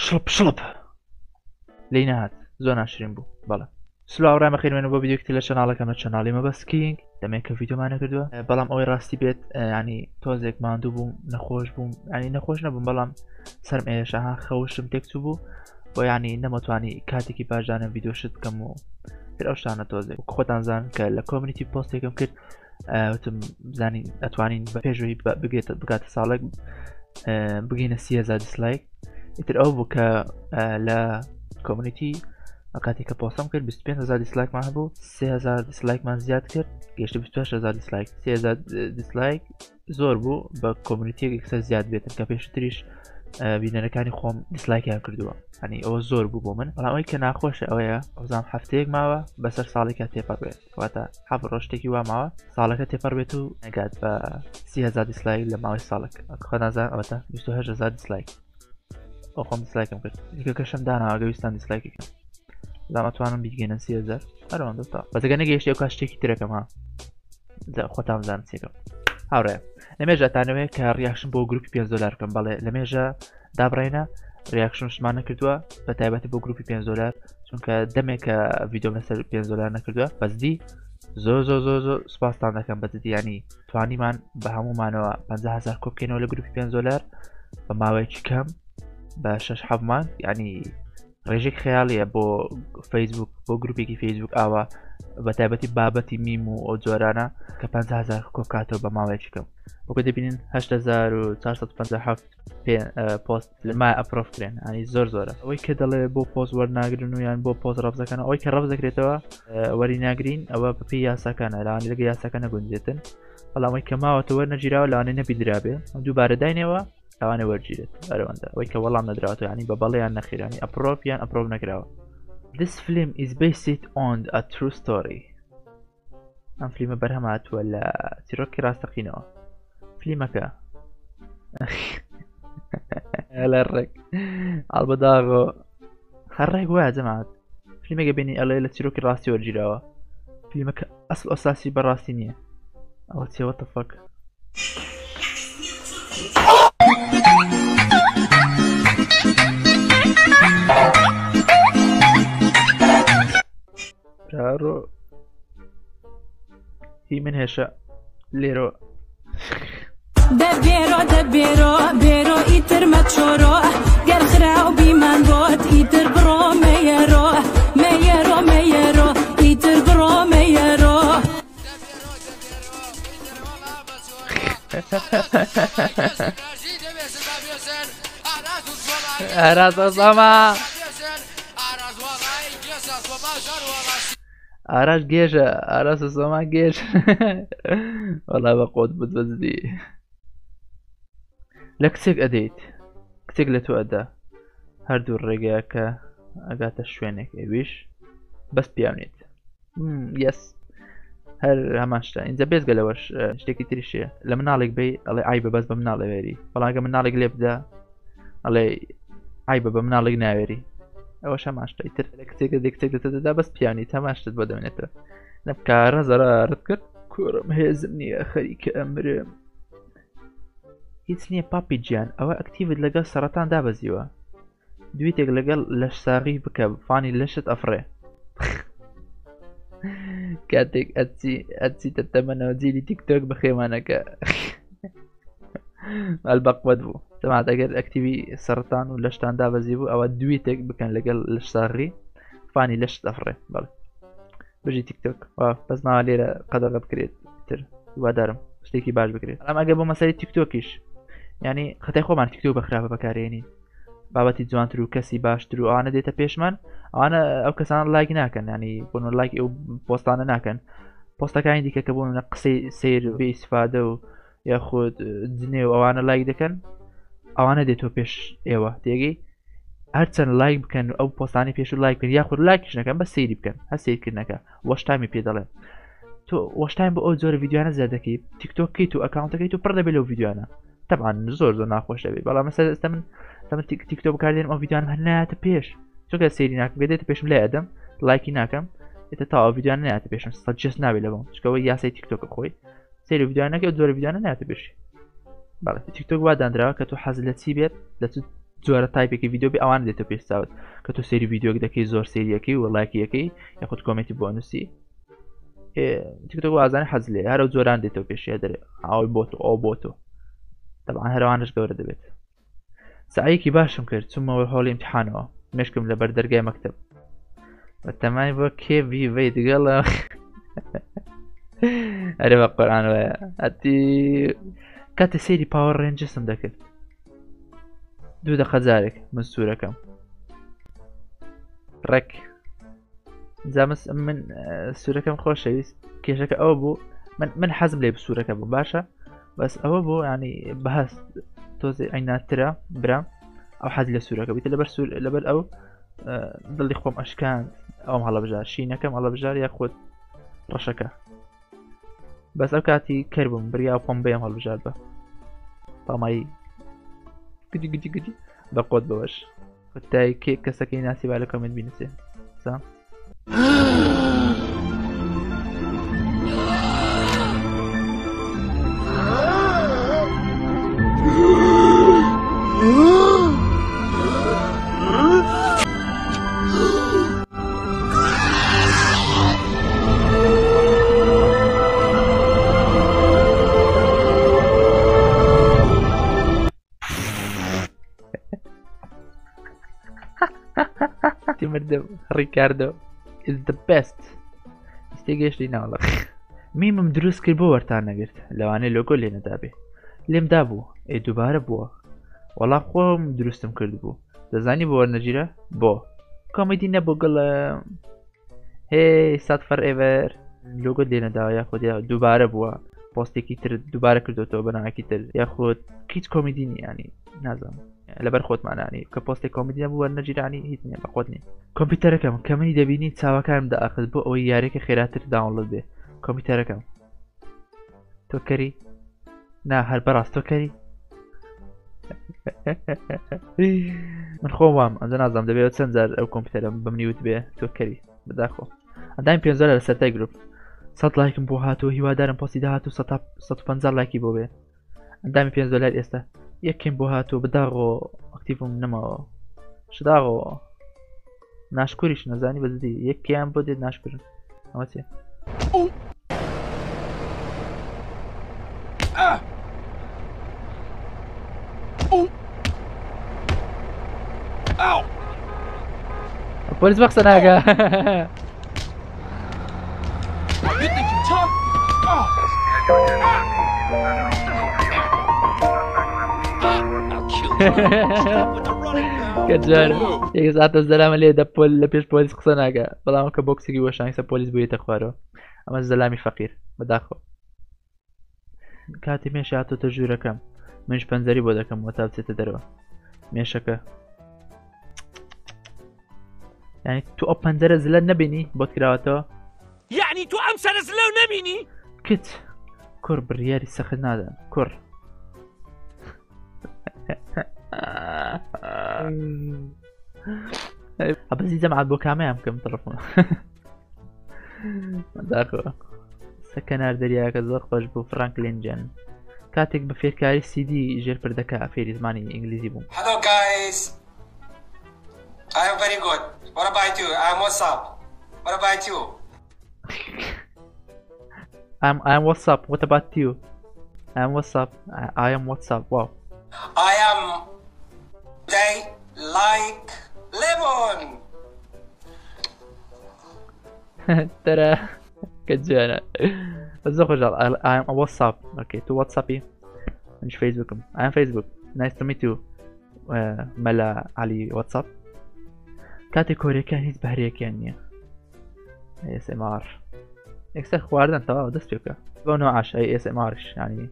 شڵپ لی نهات زۆر ناشرین بوو بەڵێ سلااو ڕامەخێنێنە بۆ ڤیدیۆکتی لە چەناڵەکەمە چەناڵی مەبەست کینگ دەمێک کە ڤیدیۆمان نەکردووە بەڵام ئەوەی ڕاستی بێت ینی تۆزێک ماندوو بووم نەخۆش بووم ینی نەخۆش نەبووم بەڵام سەرم ئێشەها خەوشم تێکچوو بوو بۆ ینی نەمەتوانی کاتێکی باشدانم ڤیدیۆ شت بکەم و پێ ئەو شتانە تۆزێک خۆتان زان کە لە کۆمنیتی پۆستێکم کرد وتم بزانین ئەتوانین بە پێشوەی بگاتە ساڵێک بگەینە 30,000 دیسلایک ئیتر ئەو بوو کە لە کۆمنیتی کاتی کە پۆستم کرد 25,000 دیسلایکمان هەبوو 3,000 دیسلایکمان زیاد کرد گەشتە 28,000 دیسلایک 3,000 دیسلایک زۆر بوو بە کۆمنیتیەک کەسە زیاد بێتن کە پێشتریش بینەرەکانی خۆم دیسلایکیان کردووە هەنی ئەوە زۆر بوو بۆ من بەڵام ئەوی کە ناخۆشە ئەوەیە ئەوزام هەفتەیەک ماوە بەسەر ساڵێکە تێپەڕ بێت واتە حەف ڕۆژتێکی وا ماوە ساڵەکە تێپەڕ بێت و نەگات بە 30,000 دیسلایک لە ماوەی ساڵێک خۆنازان ئەوەتە 28,000 دیسلایک ئەو خۆم دیسلایکم کرد دیکەکەشم داناوە گەویستان دیسلایکەکەم زامەتوانم بیگەێنە 30,000 هەرەوەندە تا بەزەگە نەگەیشتی ئەو کاشتێکی ترەکەم ها خۆتان بزانم چێکم هاوڕێ لەمێژەتانەوەی کە ڕیاکشن بۆ گروپی 5 دلار بکەم بەڵێ لەمێژە دابڕێنە ریاکشن شتمان نەکردووە بە تایبەتی بۆ گروپی 5 دلار چونکە دەمێکە ڤیدۆم لەسەر 5 دلار نەکردووە بەزدی زۆر سوپاستان دەکەم بەزدی ینی توانیمان بە هەمومانەوە 50,000 کۆ بکەینەوە لە گروپی 5 دلار بە ماوەیەکی کەم بە 6 مانگ ینی ڕێژێک خەیاڵیە بۆ فەیسبوک بۆ گروپێکی فەیسبوک ئاوە بە تایبەتی بابەتی میم و ئەو جۆرانە کە 50,000 کۆ کاتەوە بە ماوەیەکی کەم وەکو دەبینین 8,457 پۆست لەمای ئەپرۆفکرێن ئەنی زۆرە ئەوەی کە دەڵێ بۆ پۆست وەرناگرن و یان بۆ پۆست ڕەفزەکەن ئەوەی کە ڕەفزەکرێتەوە وەری ناگرین ئەوە بەپێی یاساکانە لەوانی لەگە یاساکە نەگونجێتن بەڵامەوەی کە ماوەتە وەرنەگیراوە لەوانەی نەبیدرابێ ئەم دووبارە داینەوە ئەوانە وەرگیرێت ئەرەوەندە ئەوەی کە وەڵام نەدراوەوە ینی بە بەڵێیان نەخێرانی ئەپرۆف یان ئەپرۆڤ نەکراوە This film is based on a true story ئەم فیلمە بەرهەماتوە لە چیرۆکی ڕاستەقینەوە فیلمەکە لە ڕێک ئەڵبەداغۆ هەرڕێک وایە جەماعەت فیلمێکە بینی ئەڵێ لە چیرۆکی ڕاستی وەرگیراوە فیلمەکە ئەسڵ ئەساسی بەڕاستی نییە ئەوە چێوە تەفەک برارۆ هی من هێشە لێرۆ دەبێرۆ ئیتر مەچۆرۆ گەرخراو بیمان بۆت ئیتر بڕۆ مەیەرۆ ئیتر بڕۆ مەیەرۆ ئاراش گێژە ئاراسە سۆما گێژ وەڵا بە قۆت بزدی لە کچێک ئەدەیت کچێک لە تۆ ئەدا هەردوو ڕێگەیەکە ئەگاتە شوێنێک ئەویش بەس پیاونێت یەس هەر هەمان شتە اینجا بێزگە لەوەش شتێکی تریشەیە لە مناڵێک بێ ئەڵێ ئای بە بەس بە مناڵ ئەوێری بەڵامگە مناڵێک لێ بدا ئەڵێ ئای بە مناڵێک ناوێری ئەوە شەماشتە تر لە کچێکە دێکچێک دەدا بەس پیانی تەماشتت بۆ دەمێنێتەوە نەبکارە زەرارت کرد کوڕم هێزم نییە خەریکە ئەمرم هیچ نییە پاپی گیان ئەوە ئەکتیڤت لەگەڵ سەرەتان دابەزیوە دویتێک لەگەڵ لەش ساغی بکە فانی لەشت ئەفرێ کاتێک ئەچیتە تەمەنەوە جیلی تیکتۆک بەخێوانەکە ئەلبەقوەت بوو تەمات ئەگەر ئەکتیوی سەرتان و لەشتان دابەزی بوو ئەوە دویتێک بکەن لەگەڵ لەش ساغی فانی لەشت ئەفرێ بەڵێ بژی تیکتۆک بەس ماوە لێرە قەدەغە بکرێت تر وادارم شتێکی باش بکرێت ئەم ئەگە بۆ مەسەری تیکتۆکیش ینی خەتای خۆمان تیکتۆک بەخراپە بەکارێنین بابەتی جوانتر و کەسی باشتر و ئەوانە دێتە پێشمان ئەوانە ئەو کەسان لایک ناکەن ینی بۆن لایک ئەو پۆستانە ناکەن پۆستەکانی دیکە کە بوون قسەی سیر بێ ئیسفادە و یاخود جنێ و ئەوانە لایک دەکەن ئەوانە دێتەوە پێش ئێوە تێگەی هەرچەند لایک بکەن ئەو پۆستانی پێش و لایک بکەن یاخود لایکیش نەکەن بە سەیری بکەن هە سیرکردنەکە وەشتامی پێ دەڵێن تۆ وەشتایم بۆ ئەو جۆرە ڤیدیۆانە زیاد دەکەی تیکتۆکیت و ئەکاونتەکەیت و پڕ دەبێت لەو ڤیدیۆانە طبعا زۆر ناخۆش دەبێت بەڵام مەسەلا ئێستا من تیکتۆک بەکاردێنم ئەو ڤیدیۆان هەر نایەتە پێش چونکە سەیری ناکەم دێتە پێشم لای ئەدەم لایکی ناکەم ئێتە تا ئەو ڤیدیۆان نایەتە پێشم سەجەست نابێت لەبم چکەوە یاسای تیکتۆکە خۆی سەیری ڤیدیۆانەکە جۆرە ڤیدیۆانە نایەتە پێشی بەڵێ تیکتۆک وا دانراوە کە تۆ حەز لە چی بێت لە جۆرە تایپێکی ڤیددیو بێ ئەوان دێتە پێشچاوت کە تۆ سەیری ڤیددیۆک دەکەی زۆر سەریەکەی و لایکیەکەی یاخود کۆمنتی بۆ نووسی تیکتۆک وازانە حەز لێ هەرە جۆران دێتەوە پێشیە دەرێ ئەوی بۆ تۆ ئەو بۆ تۆ طبعا هەروانش گەورە دەبێت سعیەکی باشم کرد چوومەوە هۆڵی امتحانەوە مێشکم لەبەر دەرگای مەکتب بە تەمای بۆ کێوی وەی دگەڵە ئەرێ بە قۆران وایە ئەتی کاتە سەیری پاوەڕ ڕێنجسم دەکرد 2 دقە جارێک من سوورەکەم ڕێک جامس من سوورەکەم خۆشەویست کێشەکە ئەوە بوو من حەزم لێ سوورەکە بوو باشە بەس ئەوە بوو ینی بەهەست تۆزێ ئەیناترە برام ئەو حەز لە سوورەکە بیتە لەبەر ئەو دڵی خۆم ئەشکان ئەوم هەڵەبژار شینەکەم هەڵەبژار یاخود ڕەشەکە بەس ئەو کاتی کەربووم بریا پۆمبەیەم هەڵبژار بە پامایی گدی بە قۆت بەوەش تای کێ کەسەکەی ناسی با لە کۆمنت بینوسێ سام مردم ریکاردۆ is the best ئستێگەشتی ناوڵە میمم دروست کرد بۆ وەرتان نەگرت لەوانەیە لۆگۆ لێ نەدابێ لێم دابوو ئەی دووبارە بووە وەڵا خۆم دروستم کرد بوو دەزانی بۆ وەرنەگیرە بۆ کۆمەدی نەبوو گڵە هی سات فەر ئێڤەر لۆگۆت لێ نەداوە یاخود دووبارە بووە پۆستێکی تر دووبارە کردوتەوە بەناوێکی تر یاخود هیچ کۆمەدی نیە ینی نازانم لەبەر خۆتمانانی کە پۆستی کۆمەدی نەبوو وەرنەگیرانی هیچ نییە بە خۆت نیە کۆمپیوتەرەکەم کەمەی دەبینی چاوەکانم داخست بۆ ئەوەی یاریەکە خێراتر داوڵڵت بێ کۆمپیوتەرەکەم تۆ کەری نا هەر بەڕاست تۆ کەری من خۆم وام ئەمجا نازانم دەبێت چەند جار ئەو کۆمپیوتەرم بمنیوت بێ تۆ کەری بەداخۆ ئەدایم 5 لە سەرای گروپ 100 لایکم بۆ هاتووە هیوادارم پۆستی داهات و 150 لایکی بۆ بێ ئەندامی 5 دلار ئێستا یەکێم بۆ هاتووە بەداغۆ ئەکتیڤم نەماوە شداغۆ ناشکوریش نەزانی بەزدی یەکیان بۆ دێت ناشکرن ئەوە چێ پۆلیس بەخسە ناگە کەجار یەک ساتە زەلامە لێ لە پێش پۆلیس قسە ناکە بەڵام کە بۆکسێکی وەشانگسە پۆلیس بۆیەتە خوارەوە ئەمە زەلامی فەقیر بەداخۆ کاتی مێش هاتۆتە ژوورەکەم منش پەنجەری بۆ دەکەم وە تا بچێتە دەرەوە مێشەکە یعنی تو ئەو پەنجەرە زلە نەبینی بۆت کراوەتەوە یعنی تو ئەم سەرە زلەو نەبینی کچ کوڕ بڕیاری سەخت نادەم کوڕ ئەبەزی جەمعات بۆ کامەیان بکەم تەڵەفۆن داخۆ سەکەنار دەریاکە زۆر خۆش بوو فرانکلین جەن کاتێک بە فێرکاری سیدی ژێرپردەکە فێری زمانی ئینگلیزی بووم Hello guys, I am very good. What about you? I am what's up? What about you? I'm what's up? What about you? I'm what's up? I am what's up? Wow. I am they like lemon. ترى كجانا الزخرج I am what's up. Okay, to WhatsApp مش فيسبوك. I am Facebook. Nice to meet you. ملا علي واتساب. كاتي كوريا كان هيز بحرية كانية. ASMR. اكسر خواردن توا دست بيوكا. بونو عاش اي ASMR يعني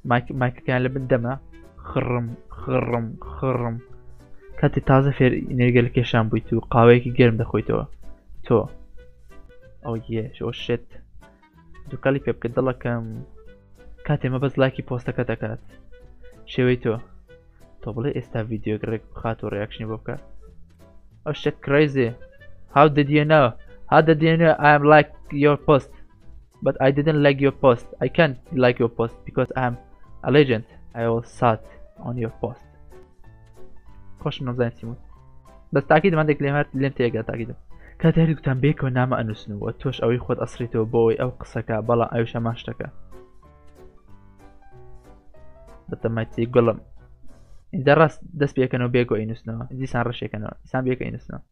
مايك كان لبن دمع خرم خرم خرم. كاتي تازة فير نرجع لك شامبو تو قهويكي جرم دخوي تو. Oh yeah, شو shit. دو كالي بيب كدلا كم كاتي ما بس لايكي بوستا كاتكات. شوي تو بلي استا فيديو غريك خاتو رياكشن بوكا. Oh shit, crazy. How did you know? How did you know I am like your post? But I didn't like your post. I can't like your post because I am a legend. I was sad on your post. خۆشم نەزانێت چی بوو بەس تاکید مادێک لێم هات لێم تێگا تاکیدم کاتێ هەردووکتان بێکەوە نامە ئەنووسنەوە تۆش ئەوەی خۆت ئەسڕیتەوە بۆەوەی ئەو قسەکە بەڵام ئەویشە ماشتەکە بەتەمایتی گوڵم اینجا ڕاست دەست پێکەنەوە بێکەوە ئینووسنەوە دیسان ڕەشێکەنەوە دیسان بێکە ئینووسنەوە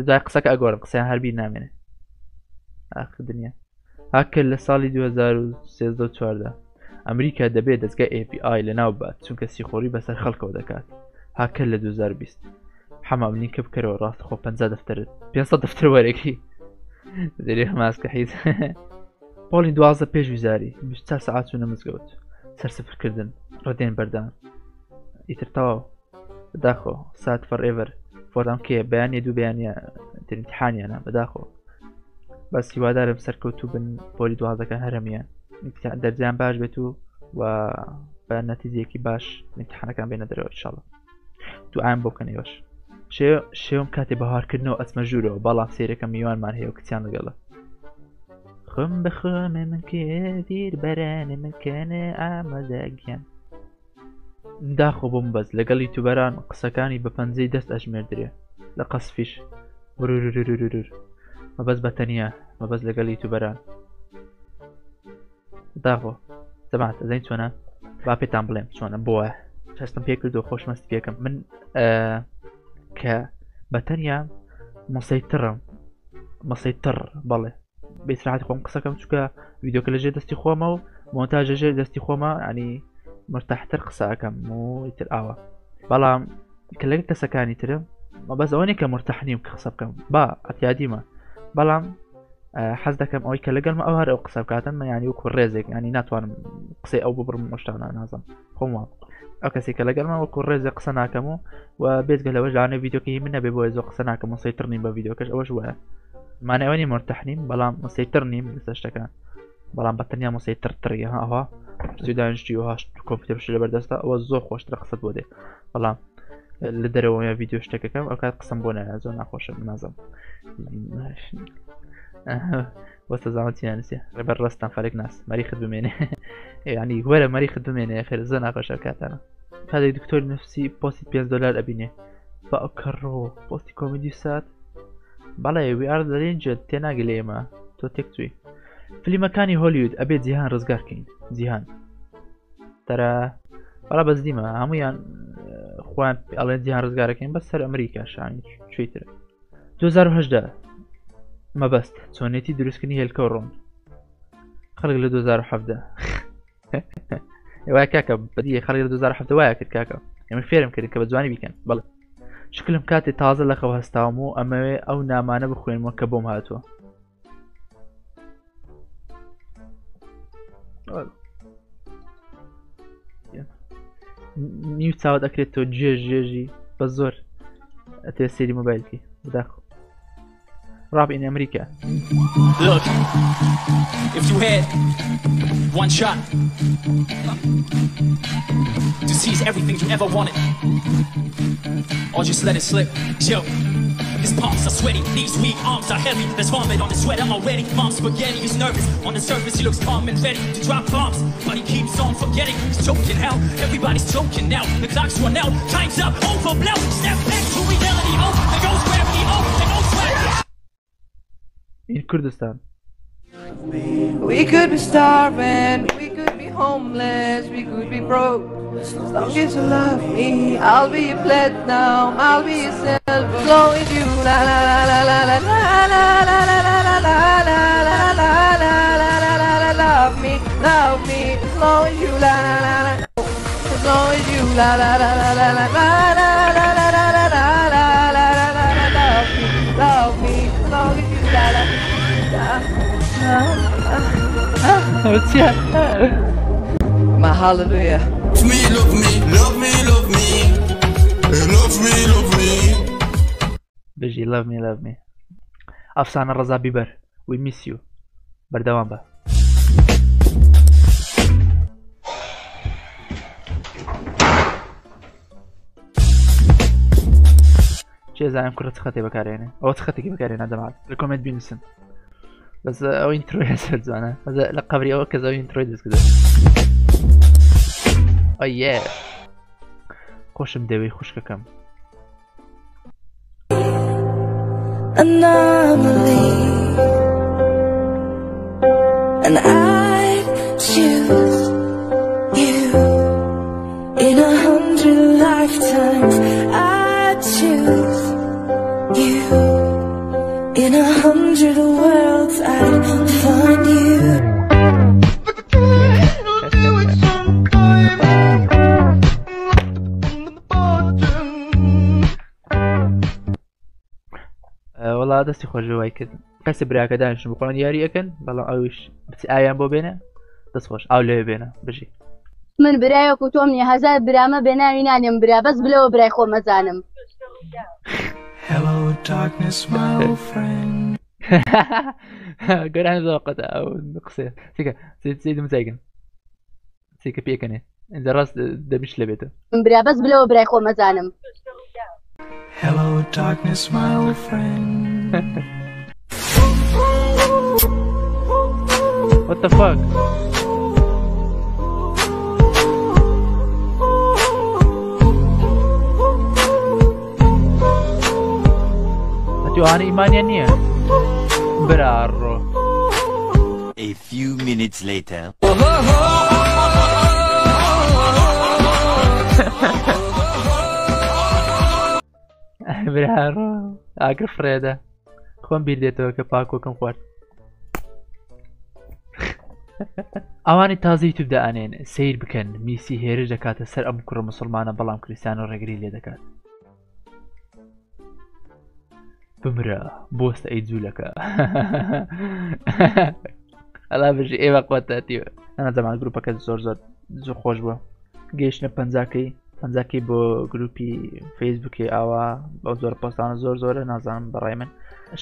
دوای قسەکە ئەگۆڕم قسەیان هەربیر نامێنێ ئاخر دنیا هاکر لە ساڵی 2013 ئەمریکا دەبێت دەستگای FBI لەناو بات چونکە سیخۆری بەسەر خەڵکەوە دەکات هاکر لە 2020 حەمام لینکە بکەرەوە ڕاست خۆ 50 دەفتەرت 500 دەفتەر وەرەگری دەرێ ماسکە حیز پۆلی 12 پێش ویزاری 24 ساعات چوونە مزگەوت سەرسفرکردن ڕدێن بەردان ئیتر تەواو بەداخۆ سات فەرئێڤەر فۆرام کێ بەیانیە دوو بەیانە امتحانیانە بەداخۆ بەس هیوادارم سەرکەوتوو بن پۆلی 12ەکە هەرەمیان دەرجیان باش بێت و بە نەتیجەیەکی باش امتحانەکان بێنە دەرەوە ئینشاڵڵا دوعایم بۆ بکەنەوەش شێوم کاتێ بەهارکردنەوە ئەچمە ژوورەوە بەڵام سەیرەکە میوانمان هەیە و کچیان لەگەڵە خۆم بەخۆمە من کێدیر بەرانێ منکەنە ئامادەگیان داخۆ بۆم بەس لەگەڵ یوتیوبەران قسەکانی بە پەنجەی دەست ئەژمێردرێ لە قەسفیش ورورورورور مەبەست بەتەنیا مەبەست لەگەڵ یوتیوبەران داخۆ زەمات ئەزین چۆنە با پێتان بڵێم چۆنە بۆە هەستم پێ کردو خۆشمەستی پێکەم من کە بەتەنیا مەسەیتر بەڵێ بێسراحەتی خۆم قسەکەم چونکە ڤیدیۆکە لەژێر دەستی خۆمە و مۆنتاژەژێر دەستی خۆمە ینی مرتاحتر قسەکەم و ئیتر ئاوە بەڵام کە لەگەڵ کەسەکانی ترم مەبەست ئەوە نیە کە مرتاح نیم کە قسە بکەم با ئەتیادیمە بەڵام حەز دەکەم ئەوەی کە لەگەڵمە ئەو هەر ئەو قسە بکاتن ینی وەکو ڕێزێک ینی ناتوانم قسەی ئەو ببڕم مشتانە نازم خۆم وام ئەو کەسی کە لەگەڵمە وەکو ڕێزێک قسە ناکەم و بێزگە لەوەش لاانە ڤیدیۆکەی من نەبێ بۆیە زۆر قسە ناکەم مەسەیتر نیم بە ڤیدیۆکەش ئەوەش وایە مانەوەنی مرتاح نیم بەڵام مەسەیتر نیم لەسەر شتەکان بەڵام بەتەنیا مەسەیترترە ئەوها دانیشتی و هاشت کۆمپیوتەرش لە بەردەستە ئەوە زۆر خۆشترە قسەت بۆ دێ بەڵام لە دەرەوە یا ڤیدیۆ شتێکەکەم ئەو کات قسەم بۆ نایە زۆر ناخۆشە نازم وەستە زانەتیانسێ ڕێبەر ڕستان فەرێک ناس مەریخت بمێنێ ینی وەرە مەریخت بمێنێ خێر زۆر ناخۆشە کاتانە کاتێک دکتۆری نفسی پۆستی $5 ئەبینێ بە ئەکەڕۆ پۆستی کۆمیدی سات بەڵێ وی the Ranger تێناگە لە ئێمە تۆ تێکتووی فلیمەکانی هۆلیوود ئەبێت جیهان ڕزگارکەین جیهان تەرە بەڵا بەزدیمە هەمویان خۆیان ئەڵێن جیهان ڕزگارەکەین بەس سەر ئەمریکا شانی کوێترە 2018 مەبەست چۆنێتی دروستکردنی هێلکە و ڕۆن خەڵک لە 2017 وای کاکە بەدیە خەڵک لە 2017 وایە کرد کاکە ئێمە فێرم کردن کە بە جوانی بیکەن بەڵێ شکلم کاتێ تازە لە خەو هەستاوم و ئەمەوێ ئەو نامانە بخوێنمەوە کە بۆم هاتووە نیو چاوت ئەکرێتەوە جێژی بە زۆر ئەتێ سێری مۆبایلکی بداخۆ Rob in America. Look, if you had one shot to seize everything you ever wanted, or just let it slip. Yo, his palms are sweaty, these weak arms are heavy. There's vomit on his sweater already. Mom's spaghetti is nervous. On the surface, he looks calm and ready to drop bombs, but he keeps on forgetting. He's choking hell. Everybody's choking now. The clock's run out. Time's up. Overblown. Step back to reality. Oh, there goes gravity. Oh, there goes gravity. In Kurdistan. We could be starving, we could be homeless, we could be broke. As long as you love me, I'll be your platinum, I'll be your silver. As long as you la la la la la la la la la la la la la la la la la la love me. As long as you la la la la. As long as you la la la la la la la la la la la la la la la la love me. As long as you la la. My hallelujah. Love me, love me, love me, love me, love me. بيجي love me. أفسانة رضا بيبر. We miss you. بردوام بقى. چه زعيم كرة خطي بكارينه أو تخطي بكارينه هذا معك ريكومند بينسن بس أو إنترو يسر زانا هذا لقبري أو كذا إنترو يدرس كذا. Oh yeah. خۆشم دەوێ خوشکەکەم Anomaly, and I'd choose you in 100 lifetimes. I'd choose you in 100 worlds. I'd find you. وڵا دەستی خۆشەوای کرد کەسە براکە دانیشن بخۆن یاری ئەەکەن بەڵام ئەویش بچی ئایان بۆ بێنە دەست خۆش ئاو لێ بێنە بژی من برایەکو تۆم نیە هەزار برامە بێناوی نانێم برا بەس بلەوە برای خۆ مەزانم Hello darkness my old friend گەران زۆقەتە ئەو قسێ چیکە دمزایگن چیکە پێکەنێ ئەنجە ڕاست دەبیش لە بێتە من برا بەس بلەوە برای خۆ مەزانم Hello darkness my old friend What the fuck ئەتوانە ئیمانیان نییە برارڕۆ A few minutes later. برارڕۆ ئاگر فرێدە خۆم بیر دێتەوە کە پاکۆکەم خوارد ئەوانی تازە یوتیوب دەئانێن سیر بکەن میسی هێرش دەکاتە سەر ئەم کوڕە موسڵمانە بەڵام کریستیان و ڕێگری لێ دەکات بمرە بۆستە ئەی جوولەکە ئەلا بژی ئێوە قوتاتیوە ئەنەزەمان گروپەکە زۆر خۆش بووە گەیشتنە پەنجاکەی بۆ گروپی فەیسبووکی ئاوا بەو زۆر پۆستانە زۆرە نازانم بەڕای من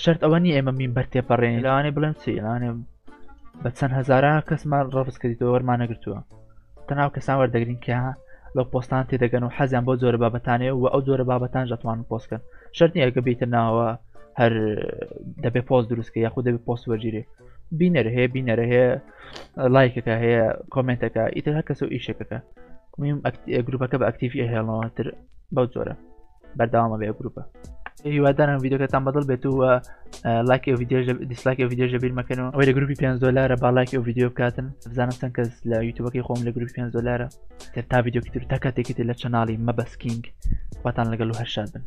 شەرت ئەوە نیە ئێمە مین بەر تێپەڕێنی لەوانێ بڵێم چی لەوانێ بە چەند هەزاران کەسمان ڕەفز کردیتەوە وەرمانەگرتووە تەناو کەسان وەردەگرین کە لەو پۆستان تێدەگەن و حەزیان بۆ جۆرە بابەتانێ و ئەو جۆرە بابەتان دەتوانن پۆستکەن شەرت نیە ئەگە بیتە ناوە هەر دەبێ پۆست دروستکە یاخود دەبێ پۆست وەرگیرێ بینەرە هەیە لایکەکە هەیە کۆمنتەکە ئیتر هەر کەسە و ئیشەکەکە گروپەکە بە ئەکتیڤی هێڵنەوەتر بەو جۆرە بەرداوامە بێ گروپە هیوادارم ڤیدیۆکەتان بەدڵ بێت و لایک ئەو ڤیدیۆ دیسلایک ئەو ڤیدیۆ بیر مەکەنەوە ئەوەی لە گروپی $5 با لایک ئەو ڤیدیۆ بکاتن بزانم چەند کەس لە یوتیوبەکەی خۆم لە گروپی $5 تر تا ڤیدیۆکی تر تا کاتێکی تر لە چەناڵی مەبەسکینگ خواتان لەگەڵ و هەر شاد بن